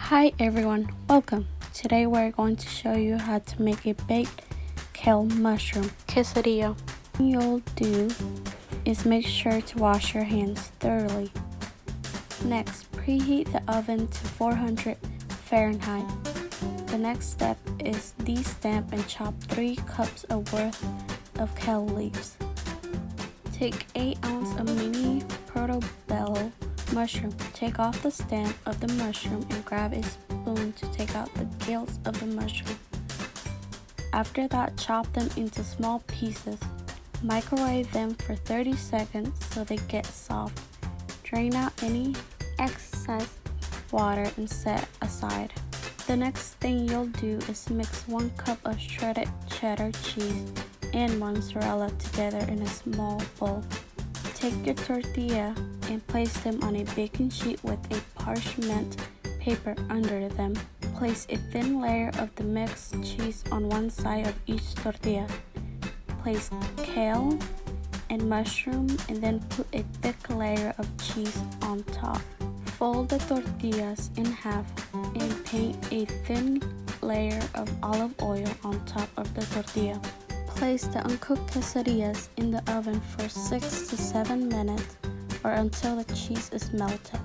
Hi everyone, welcome. Today we're going to show you how to make a baked kale mushroom quesadilla. What you'll do is make sure to wash your hands thoroughly. Next, preheat the oven to 400 Fahrenheit. The next step is destamp and chop 3 cups worth of kale leaves. Take 8 ounces of mini portobello mushroom. Take off the stem of the mushroom and grab a spoon to take out the gills of the mushroom. After that, chop them into small pieces. Microwave them for 30 seconds so they get soft. Drain out any excess water and set aside. The next thing you'll do is mix 1 cup of shredded cheddar cheese and mozzarella together in a small bowl. Take your tortilla and place them on a baking sheet with a parchment paper under them. Place a thin layer of the mixed cheese on one side of each tortilla. Place kale and mushroom and then put a thick layer of cheese on top. Fold the tortillas in half and paint a thin layer of olive oil on top of the tortilla. Place the uncooked quesadillas in the oven for 6 to 7 minutes or until the cheese is melted.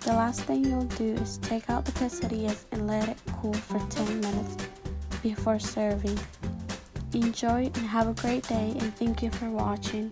The last thing you'll do is take out the quesadillas and let it cool for 10 minutes before serving. Enjoy and have a great day, and thank you for watching.